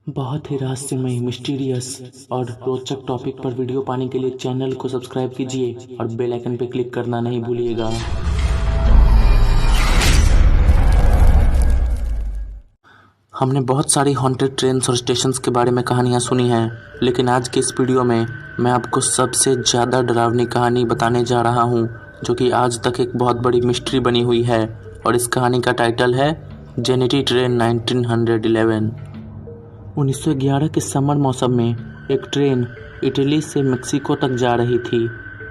बहुत ही रहस्यमय, मिस्टीरियस और रोचक टॉपिक पर वीडियो पाने के लिए चैनल को सब्सक्राइब कीजिए और बेल आइकन पर क्लिक करना नहीं भूलिएगा। हमने बहुत सारी हॉन्टेड ट्रेन्स और स्टेशंस के बारे में कहानियाँ सुनी हैं, लेकिन आज के इस वीडियो में मैं आपको सबसे ज़्यादा डरावनी कहानी बताने जा रहा हूँ, जो कि आज तक एक बहुत बड़ी मिस्ट्री बनी हुई है। और इस कहानी का टाइटल है जेनिटी ट्रेन 1911। 1911 के समर मौसम में एक ट्रेन इटली से मेक्सिको तक जा रही थी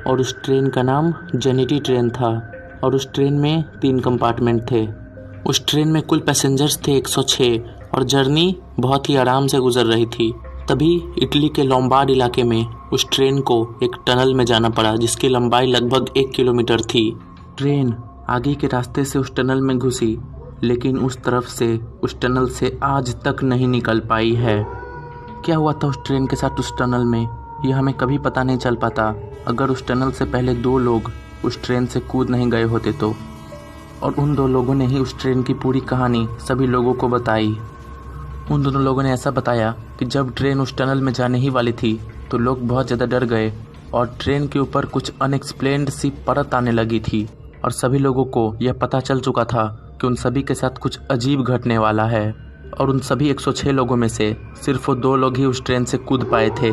और उस ट्रेन का नाम जेनिटी ट्रेन था। और उस ट्रेन में 3 कंपार्टमेंट थे। उस ट्रेन में कुल पैसेंजर्स थे 106 और जर्नी बहुत ही आराम से गुजर रही थी। तभी इटली के लोम्बार्ड इलाके में उस ट्रेन को एक टनल में जाना पड़ा, जिसकी लंबाई लगभग 1 किलोमीटर थी। ट्रेन आगे के रास्ते से उस टनल में घुसी, लेकिन उस तरफ से उस टनल से आज तक नहीं निकल पाई है। क्या हुआ था उस ट्रेन के साथ उस टनल में, यह हमें कभी पता नहीं चल पाता अगर उस टनल से पहले 2 लोग उस ट्रेन से कूद नहीं गए होते तो। और उन 2 लोगों ने ही उस ट्रेन की पूरी कहानी सभी लोगों को बताई। उन दोनों लोगों ने ऐसा बताया कि जब ट्रेन उस टनल में जाने ही वाली थी तो लोग बहुत ज़्यादा डर गए और ट्रेन के ऊपर कुछ अनएक्सप्लेन्ड सी परत आने लगी थी। और सभी लोगों को यह पता चल चुका था कि उन सभी के साथ कुछ अजीब घटने वाला है। और उन सभी 106 लोगों में से सिर्फ वो 2 लोग ही उस ट्रेन से कूद पाए थे।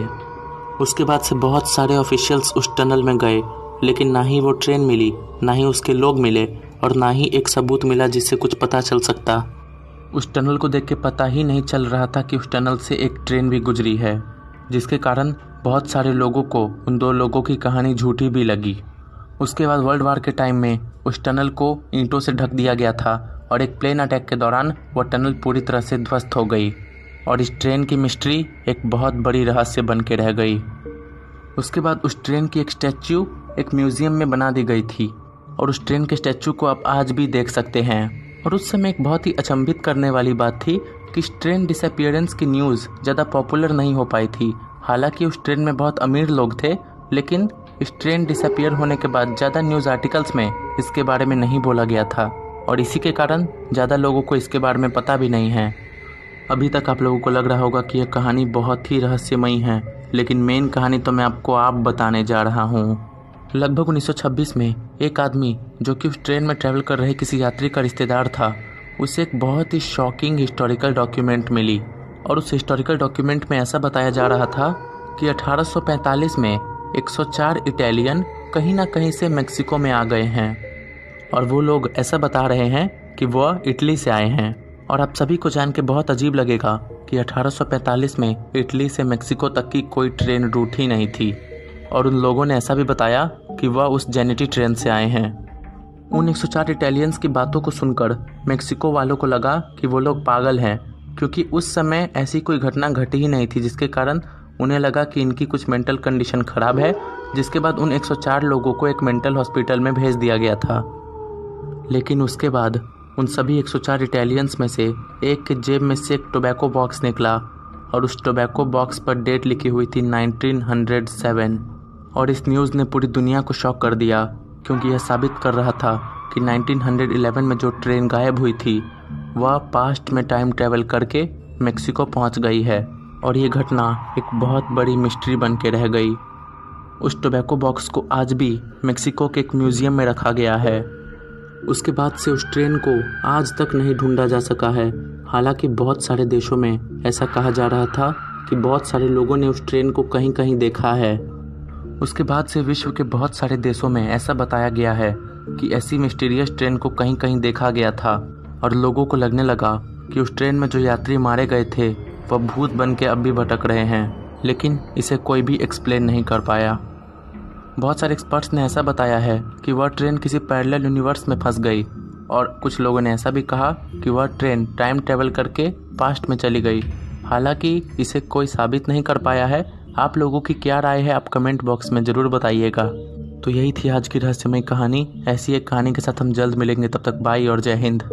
उसके बाद से बहुत सारे ऑफिशियल्स उस टनल में गए, लेकिन ना ही वो ट्रेन मिली, ना ही उसके लोग मिले और ना ही एक सबूत मिला जिससे कुछ पता चल सकता। उस टनल को देख के पता ही नहीं चल रहा था कि उस टनल से एक ट्रेन भी गुजरी है, जिसके कारण बहुत सारे लोगों को उन 2 लोगों की कहानी झूठी भी लगी। उसके बाद वर्ल्ड वार के टाइम में उस टनल को ईंटों से ढक दिया गया था और एक प्लेन अटैक के दौरान वह टनल पूरी तरह से ध्वस्त हो गई और इस ट्रेन की मिस्ट्री एक बहुत बड़ी रहस्य बन के रह गई। उसके बाद उस ट्रेन की एक स्टैच्यू एक म्यूज़ियम में बना दी गई थी और उस ट्रेन के स्टैच्यू को आप आज भी देख सकते हैं। और उस समय एक बहुत ही अचंभित करने वाली बात थी कि इस ट्रेन डिसअपीयरेंस की न्यूज़ ज़्यादा पॉपुलर नहीं हो पाई थी। हालांकि उस ट्रेन में बहुत अमीर लोग थे, लेकिन इस ट्रेन डिसअपीयर होने के बाद ज़्यादा न्यूज़ आर्टिकल्स में इसके बारे में नहीं बोला गया था और इसी के कारण ज़्यादा लोगों को इसके बारे में पता भी नहीं है। अभी तक आप लोगों को लग रहा होगा कि यह कहानी बहुत ही रहस्यमयी है, लेकिन मेन कहानी तो मैं आपको बताने जा रहा हूँ। लगभग 1926 में एक आदमी जो कि उस ट्रेन में ट्रैवल कर रहे किसी यात्री का रिश्तेदार था, उसे एक बहुत ही शॉकिंग हिस्टोरिकल डॉक्यूमेंट मिली। और उस हिस्टोरिकल डॉक्यूमेंट में ऐसा बताया जा रहा था कि 1845 में 104 इटालियन कहीं ना कहीं से मेक्सिको में आ गए हैं और वो लोग ऐसा बता रहे हैं कि वह इटली से आए हैं। और आप सभी को जान के बहुत अजीब लगेगा कि 1845 में इटली से मेक्सिको तक की कोई ट्रेन रूट ही नहीं थी। और उन लोगों ने ऐसा भी बताया कि वह उस जेनिटी ट्रेन से आए हैं। उन 104 इटालियंस की बातों को सुनकर मेक्सिको वालों को लगा कि वो लोग पागल हैं, क्योंकि उस समय ऐसी कोई घटना घटी ही नहीं थी, जिसके कारण उन्हें लगा कि इनकी कुछ मेंटल कंडीशन ख़राब है। जिसके बाद उन 104 लोगों को एक मेंटल हॉस्पिटल में भेज दिया गया था। लेकिन उसके बाद उन सभी 104 इटालियंस में से एक के जेब में से एक टोबैको बॉक्स निकला और उस टोबैको बॉक्स पर डेट लिखी हुई थी 1907। और इस न्यूज़ ने पूरी दुनिया को शॉक कर दिया, क्योंकि यह साबित कर रहा था कि 1911 में जो ट्रेन गायब हुई थी वह पास्ट में टाइम ट्रैवल करके मेक्सिको पहुंच गई है। और ये घटना एक बहुत बड़ी मिस्ट्री बन के रह गई। उस टोबैको बॉक्स को आज भी मेक्सिको के एक म्यूज़ियम में रखा गया है। उसके बाद से उस ट्रेन को आज तक नहीं ढूंढा जा सका है। हालांकि बहुत सारे देशों में ऐसा कहा जा रहा था कि बहुत सारे लोगों ने उस ट्रेन को कहीं कहीं देखा है। उसके बाद से विश्व के बहुत सारे देशों में ऐसा बताया गया है कि ऐसी मिस्टीरियस ट्रेन को कहीं कहीं देखा गया था और लोगों को लगने लगा कि उस ट्रेन में जो यात्री मारे गए थे वह भूत बन के अब भी भटक रहे हैं, लेकिन इसे कोई भी एक्सप्लेन नहीं कर पाया। बहुत सारे एक्सपर्ट्स ने ऐसा बताया है कि वह ट्रेन किसी पैरेलल यूनिवर्स में फंस गई और कुछ लोगों ने ऐसा भी कहा कि वह ट्रेन टाइम ट्रैवल करके पास्ट में चली गई। हालांकि इसे कोई साबित नहीं कर पाया है। आप लोगों की क्या राय है, आप कमेंट बॉक्स में ज़रूर बताइएगा। तो यही थी आज की रहस्यमय कहानी। ऐसी एक कहानी के साथ हम जल्द मिलेंगे, तब तक बाय और जय हिंद।